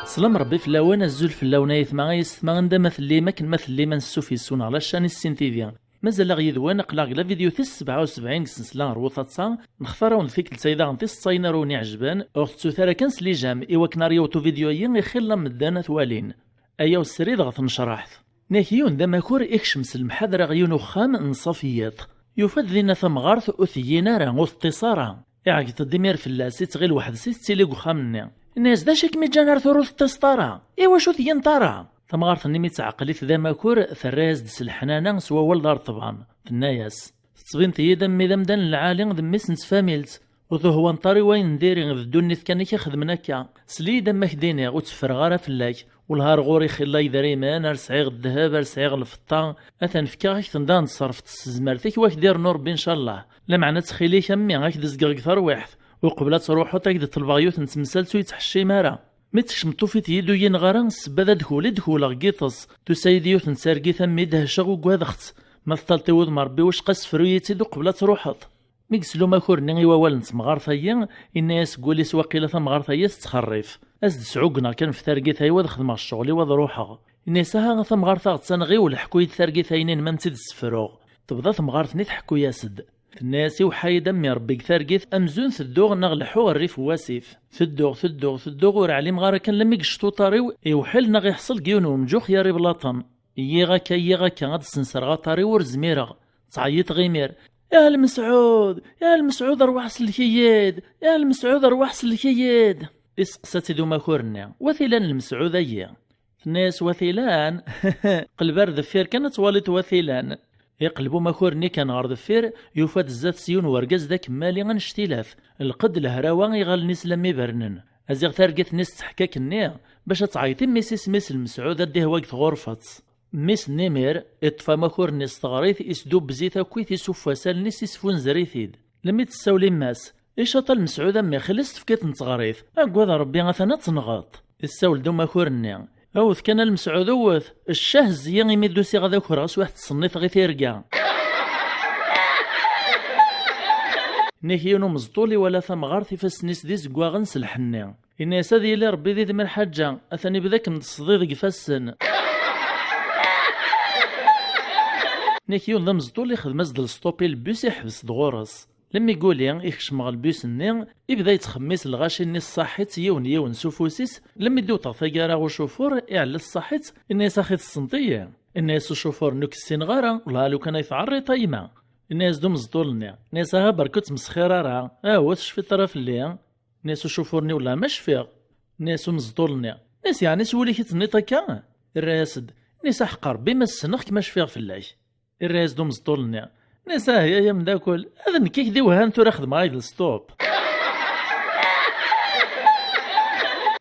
سلام ربي في اللوان الزول في اللونايث ما غيستما غندا مثلي ما كنمثلي ما نسو في السون على الشان السينتيفيا مازال غيدوان قلاق لا فيديو 77 سنسلا روثاتسا نختارون فيك السيده غنتي الصاينروني عجبان اختو ثرا كنس لي جام ايوا كناريو تو فيديوين يخلا مدانا ثوالين ايا والسريد غتنشرحت ناكيون دا ماكور اكشمس المحاضره غيون وخام نصفيات يفاد ذينا ثمغارث اوثيينا راه اختصارا يعقد تدمير في اللاسيت غير واحد سيت تيليق وخامنا الناس دا شك مي جانر ثروث تسطارا ايوا شو ثيين طارا ثمغارث نيمي تعقليت ذا ماكور ثراز دس الحنانه سوا والدار طبعا في الناياس تصبين تيدا مي دمدان العالم دميس نتفاميلت وذو هو نطاري وين نديري ذدوني كان يخدمناكا سلي دمك ديني وتفرغارا فلاك والهار غوري خلا يدريمان ارسعيغ الذهب ارسعيغ الفطا اثن فكاك تندان صرفت السزمرتك واك دير نور بان شاء الله لا معنى تخيلي كمي غاك دزقر كثر واحد وقبلات تروحو تاك الباغيوت نتمسلسو يتحشي مارا متكش مطوفيت يدو ينغارا السبادة دخولا غيطس تو سايديوت نسارقي ثمي دهشغ وكواذخت مثلتي وذ مربي واش قاس فرويتي دو قبلات روحط ميكسلو ماكور نغي ووال نتمغارثايا الناس قولي سواقيلا ثمغارثايا تتخرف ازد سعوقنا كان في ثارقيتاي وذ خدمة الشغل وذ روحها الناس ها ثمغارثا تنغي والحكويت ثارقيتاينين ما نتيد السفروغ تبدا ثمغارثني تحكو ياسد الناس وحايدا مي ربي ثارقيت امزون ثدوغ نغلحو الريف واسيف ثدوغ ور علي مغارا كان لما يقشطو طاريو يوحل نغي يحصل كيون ومجوخ يا ريب لاطن يغاكا غاد السنسر طاري ور زميرة تعيط غيمير يا المسعود ارواح سلكياد يا المسعود ارواح سلكياد اسقسات دو ماكورنا وثيلان المسعود ايا الناس وثيلان قلبار ذفير كانت والد وثيلان يقلبو ماكورني كان غار ذفير يوفاد الزات سيون ورقاز ذاك مالي غنشتيلاف القد الهراوان يغال نيس لمي برنن ازيغ ثارقت نيس تحكاك النيا باش تعيطي ميس المسعود اديه واقت غرفت ميس نيمير اطفى ماكور نيس تغريث اسدوب بزيت كويت يسوف وسال نيس يسفون زريثيد لمي تساولي ماس ايش طال المسعود امي خلص فكيت نتغريث اكواذ ربي غاثنا تنغاط الساول دو ماكور النيا اوث كان المسعود اوث الشاه الزيان يميدو سي غادا كراس واحد تصنيت غي ثيركا نيكيونو مزطولي ولا ثمغارثي فاسنيس دي زكواغن سلحنا الناس هذه اللي ربي ذي من الحاجة اثني بذاك من الصديق قفاسن نيكيون ذا مزطولي خدم ازد السطوبي البوس يحبس دغورس لما يقول يخشمغ البوس الني يبدا يتخميس الغاشي الني الصاحيت يون سوفوسيس لما يدو طافيكارا وشوفور يعلى الصاحيت الناس صاحيت السنطية الناس الشوفور نوك السنغارة ولا لو كان يفعري طيمة الناس دو مزطولني الناس ها بركوت مسخيرارا واش في طرف اللي الناس الشوفورني ولا مش فيغ الناس مزطولني الناس يعني سولي كيتنيطا كا الراسد الناس حقر بما السنخ كماش فيغ في الله الراس دو مزطولني الناس هي يا مداكل هذا نكيك دي وهان تو راخد معايد الستوب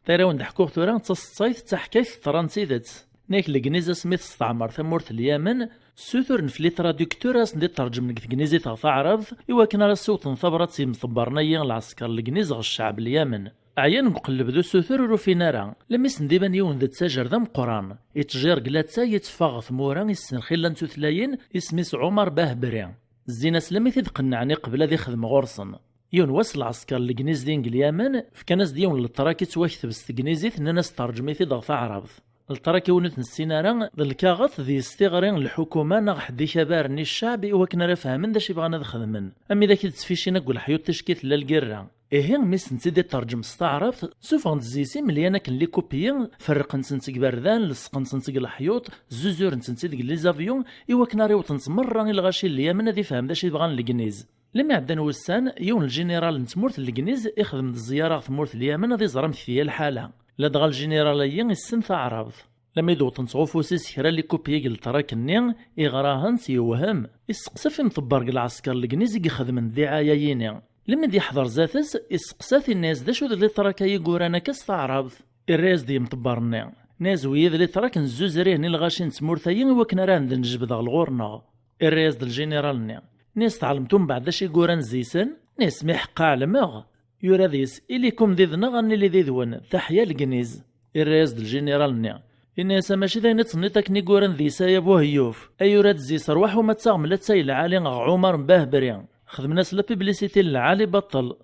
ترى ونضحكوه تورا تصايت تحكايت ترانسيدت ناك الكنيزه سميت استعمر ثمورت اليمن سوثر نفلي تراديكتوراس ندي ترجم لك الكنيزي تاع تعرض ايوا كان راه الصوت نثبرت سي مصبرنيا العسكر الكنيز غ الشعب اليمن عيان مقلب ذو سوثر وروفينارا لما سنديبان يون ذا تساجر ذا مقران يتجير قلاتسا يتفاغ ثمورا يسن خلا نتوثلاين اسميس عمر باهبري الزينة سلامي تدقنعني قبل ذي خدم غورصن يون وصل العسكر الكنيز دين اليمن فكاناس ديون التراكي تواكتب استكنيزي ثنانا سترجمي في ضغط عرب التراكي ونت السينارا الكاغط ذي استغرين الحكومة نغ حدي كبارني الشعبي وكنا راه فاهمين داش يبغانا نخدمن امي ذاك تسفيشينا نقول حيوت تشكيت للقرة إيه ميس نتيدي ترجم استعرف سوف نتزيسي مليانا كن لي كوبيين فرق نتنتق باردان لصق نتنتق الحيوط زوزور نتنتق لي زافيون إوا كنا ريوط نتمرة الغاشي اليمن ذي فهم داش يبغان الكنيز لما عدنا وسان يون الجنرال نتمورت الكنيز يخدم الزيارة ثمورت اليمن ذي زرمت فيها الحالة لا دغا الجنراليين السن تعرض لما يدوط نتغوفو سيس كرا لي كوبيي التراك النين يغراهن سيوهم يسقسا في مطبر العسكر الكنيز يخدم الدعاية ييني لما دي يحضر ذاتس يسقسات الناس دا شو اللي تراكا يقورانا كاستعرض الراس دي مطبرنا ناس ويذ اللي تراك نزوز ريهني الغاشين تمورثاين وكنا راه نجبد الغورنا الراس ديال الجنرالنا ناس تعلمتم بعد شي يقوران زيسن ناس محقا علمغ يورا ذيس إليكم ذي ذنغ اللي ذي ذون تحيا الكنيز الراس ديال الجنرالنا إناس ماشي داين تصنيتك نيقورن ذي سايا بوهيوف أيورات زي صرواح وما تساغملات ساي العالي عمر مباهبريا خدمنا سلا بيبليسيتي العالي بطل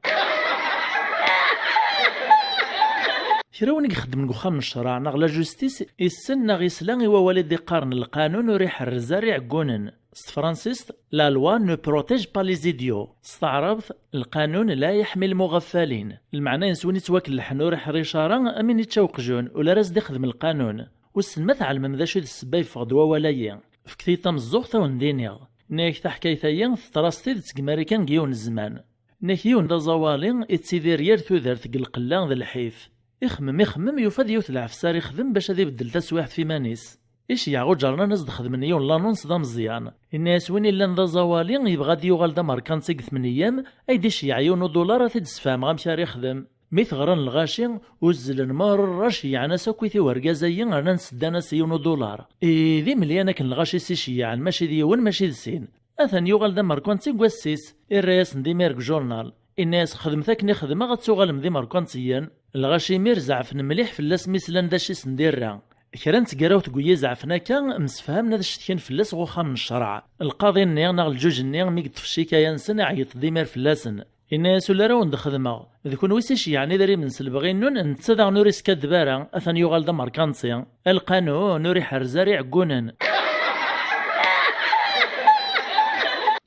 كراوني يخدم نخام الشرع نغلا جوستيس السن غيسلان إوا والدي قارن القانون وريح الرزاري عقونن فرانسيس لا لوا نو بروتيج با لي زيديو استعرض القانون لا يحمي المغفلين المعنى ينسوني توكل الحنور حريشارا امين يتشوق جون ولا راس يخدم القانون والسنمات علم ذا شو السباي فغدوا ولايا فكتيتا مزوغ تاون دينيغ ناك تحكي ثايا تراستي تسكماريكان جيون الزمان ناكيون دا زوالين اتسيدير يار ثوذر ثقل قلان ذا الحيف يخمم يفاد يوث العفسار يخدم باش هذا يبدل تسواح في مانيس إيش يعو جارنا ناس دخدم نيون لانونس دا مزيان الناس وين إلا ذا زوالين يبغى ديوغال دا ماركان سيق 8 أيام أيديش يعيون دولار تدسفام غامشار يخدم ميث غران الغاشي وزلن مرش يعني ساكويتي ورقازيين غانا نسدانا سيون دولار ذي مليانا كان الغاشي سيشي يعني ماشي ديون ماشي دسين أثن يوغال دا ماركان سيق واسيس الرئيس ندي ميرك جورنال الناس خدمتك نخدم غتسوغال مذي ماركان سيان الغاشي ميرزع في مليح في اللاس ميسلان داشي سنديرا كران تقراو تقوي زعفنا كان مسفهمنا ذا الشتكين فلاس غوخا من الشرع القاضي نيغ ناغ الجوج نيغ ميقد في الشيكايا نسن عيط ديمير فلاسن الناس ولا راون دخدمه ذكون ويسيش يعني داري من سلبغين نون نتسدغ نوريس كدبارا اثن يوغال دا ماركانسيا القانون نوري حرزاري عقونن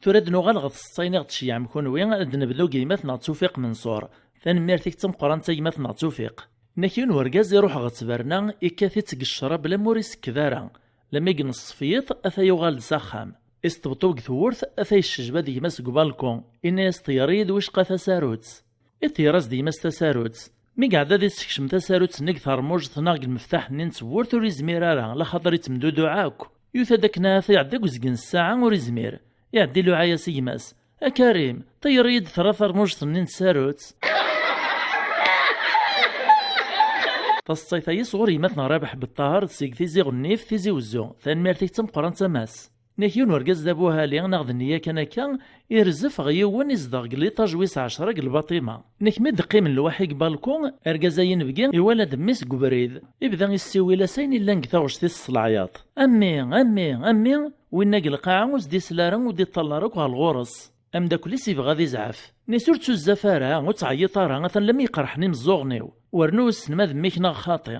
ترد نوغال غط الصينيغ تشيع مكون وين اد نبداو كيماتنا توفيق منصور ثان ميرتيك تم قران تيماتنا توفيق نكيون ورقاز يروح غتبرنا إكاثي تقشرة بلا موريس كذارا لما يقنص الصفيط أثا يغال ساخام استبطوق ثورث أثا الشجبة ديماس قبالكم إناس طياريد وشقا تساروتس الطياراز ديماس تساروتس مي قاعدة دي تكشم تساروتس نكثر موج ثناق المفتاح نين تسورت وريزميرارا لا خاطر يتمدو دعاك يوثا داك ناثا يعدي وزقن الساعة وريزمير يعدي له عيا سيماس أكريم طياريد ثلاثة موج نين تساروتس تصيثي صغري مثنا رابح بالطهر تسيق تيزي غنيف تيزي وزو ثان ميرتيك تم قران تماس نكيون ورقاز دابوها لي ناخذ النية كان يرزف غيوان يزدغ ليطاج ويس 10 الباطيمة نكمد قيم الواحي بالكون ارقازاين بقين يولد ميس قبريد يبدا يسوي لسين الا نكثاوش تيس الصلاعياط امي وين ناقل القاعة وزدي سلارن ودي طلاروك هالغورس ام داك اللي سيبغى غادي يزعف نسورتو الزفارة وتعيط راه مثلا لم يقرحني مزوغنيو ورنوس نماذ ميكنا خاطئ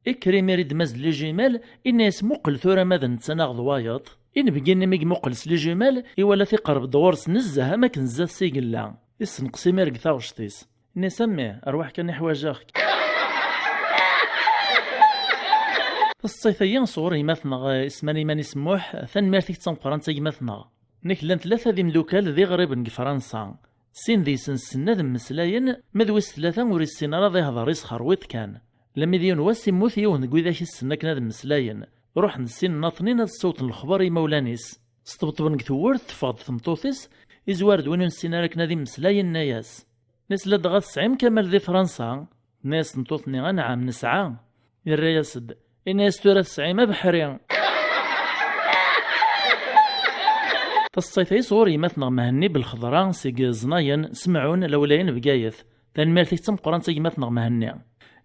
إكريم يريد مزد لي جمال إناس مقل ثورة ماذا نتناغ ضوايط إن بقينا ميق مقلس لي جمال إولا في قرب دورس نزها ما كنزات سيقلا إسنقسي مارق ثاوشتيس نسميه أرواح كان يحواجاك الصيفيين صوري مثنغ اسماني ماني سموح ثان مارتيك تنقران تاي مثنغ نكلان 3 ذي مدوكال ذي غريب نك فرنسا سين ذي سنسنا ذي مسلاين مذوس 3 وريس سينارا ذي هذا ريس خرويط كان لما ذيون واسي موثي ونقوي ذاك السنة كنا ذي مسلاين روح نسين ناطنين الصوت الخبر مولانيس استبطبن كثورت تفاض ثمطوثيس إزوارد وين السينارا كنا ذي مسلاين ناياس ناس لدغا 90 كمال ذي فرنسا ناس نطوثني غنعام نسعى الرياسد الناس تورا 90 ما بحرين الصيفي صوري مثنى مهني بالخضران سيق زناين سمعون لولاين بقايث ثان مالتيك تم قران سيق مثنى مهني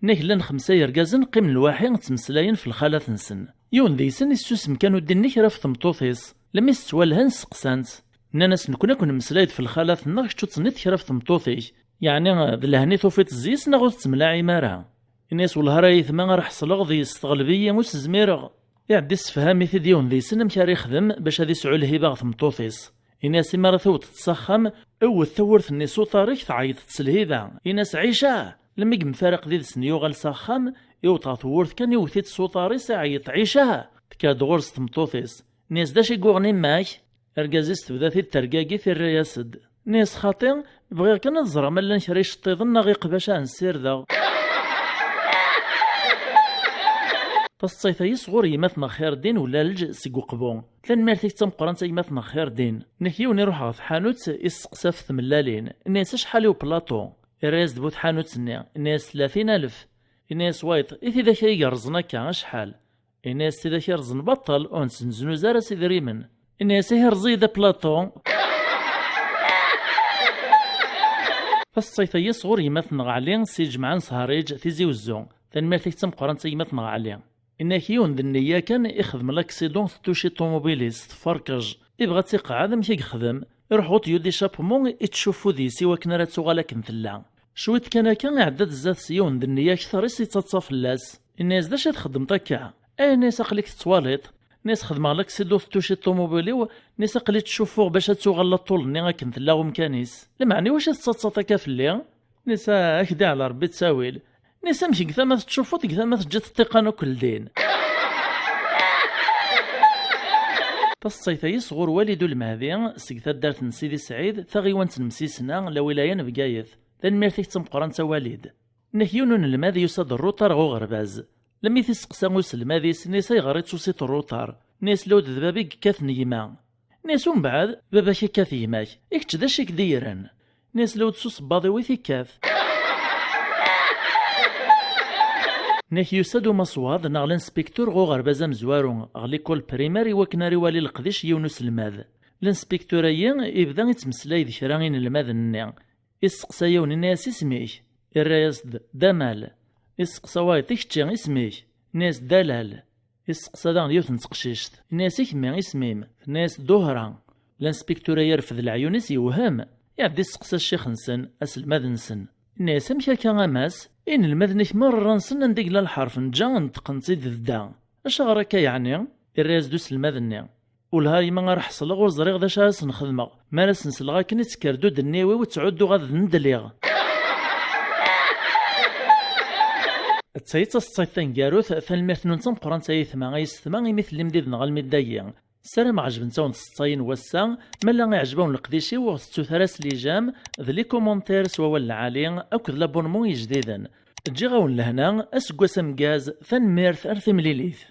نكلن 5 يرقازن قيم الواحي تمسلاين في الخالة نسن يون ذيسن السوسم كانوا ديني كرا في ثمطوثيس لما يستوالهن سقسانت ناناس نكون مسلايد في الخالة نغ شتو تصنيت كرا في ثمطوثي يعني ذلهني ثوفيت الزيس نغو تملاعي مارا الناس والهرايث ما راح صلغ ذي استغلبية موس زميرغ يعدي السفهامي في ديون ذي سن مكار يخدم باش هذي سعو الهباغ ثمطوثيس الناس ما ثوت تتسخم او ثورت النسو طاريك تعيط تسلهيبا الناس عيشة لما يقم فارق ذي سنيو غال سخم يوطا ثورت كان يوثيت سوطاريس عيط عيشة تكاد غورس ثمطوثيس الناس داش يقوغني ماك ارقازيس تبدا في الترقاقي في الرياسد ناس خاطئ بغير كان نزرع مالا نشريش طيضن غيق باش نسير ذا فالصيفي صغور يمثنا خير دين ولا لج سيقو قبون ثان مارتيك تم قران يمثنا خير دين نكيو نروح غف حانوت يسقسف ثملالين الناس شحال بلاطو الراس دبوت حانوت سنيا الناس 30,000 الناس وايط إذا ذاك يرزنا كان شحال الناس إذا يرزن بطل أونس نزنو زارا سيدي ريمن الناس يرزي ذا بلاطو فالصيفي صغور يمثنا عليا سيجمعان صهاريج تيزي وزون ثان مارتيك تم قران يمثنا عليا إنك يون النية كان يخدم لاكسيدون توشي طوموبيليست فركج يبغى تيقعد مشي يخدم يروح غوت يودي شابمون يتشوفو ديسي وكن راه تغالك مثلا شويت كان عدد الزات سيون النية كثر يتصف اللاس الناس داش تخدم طاكا ناس اقليك تواليط ناس خدم لاكسيدون توشي طوموبيلي ناس اقليك تشوفو باش تغلط طول ني غاكن تلا ومكانيس المعني واش تتصف طاكا في الليل ناس هكذا على ربي تساويل ناس مشي كذا ما تشوفو كذا ما تجي تطيقانو كل دين تصيثي صغور والد المهدي سكتا دارت سيدي سعيد ثغيوان تنمسيسنا لولاية بقايث ذن ميرتيك تمقران والد نهيون الماذي يصاد الروطار غو غرباز لم يتسقسا موس الماذي سنيسا يغريت سوسيت الروطار ناس لود ذبابيك كاث نيما ناس من بعد باباك كاث يماك يكتش داشيك ديران ناس لود سوس باضي ويثي كاث ناك يسادو مصواد ناغ الانسبكتور غو غربازا مزوارو غ ليكول بريماري وكناري والي القديش يونس الماذ الانسبكتور يبدا يتمسلاي ذي كراغين الماذ النيا يسقسا يون الناس اسميك الرايصد دمال يسقسا وايد تيكتشي اسميك ناس دلال يسقسا داغ يوثن تقشيشت ناس يكمي اسميم ناس دوهرا الانسبكتور يرفض العيونيس يوهم يعدي يسقسا الشيخ نسن اسلماذ نسن الناس مشا كغماس إن المذنك مرة نسن ندق للحرف نجا نتقنصيد الدا اش غراكا يعني الراس دوس المذني والهاي ما راح حصل غور زريغ ذا شاس نخدمه ما راس نسلغا كني تكردو دنيوي وتعودو غاد ندليغ تسيت الصيتين كاروث ثالميرت نونتم قران تايث ما غيستما مثل المديد نغال مدايا السلام عجبن تاون السطاين وسا ملا يعجبون القديشي وغستو ثلاث ليجام ذلي كومونتير سوا ولا عالي اكد لابونمون جديدا تجي غاون لهنا اسكواس مكاز ثنميرث ارث مليليث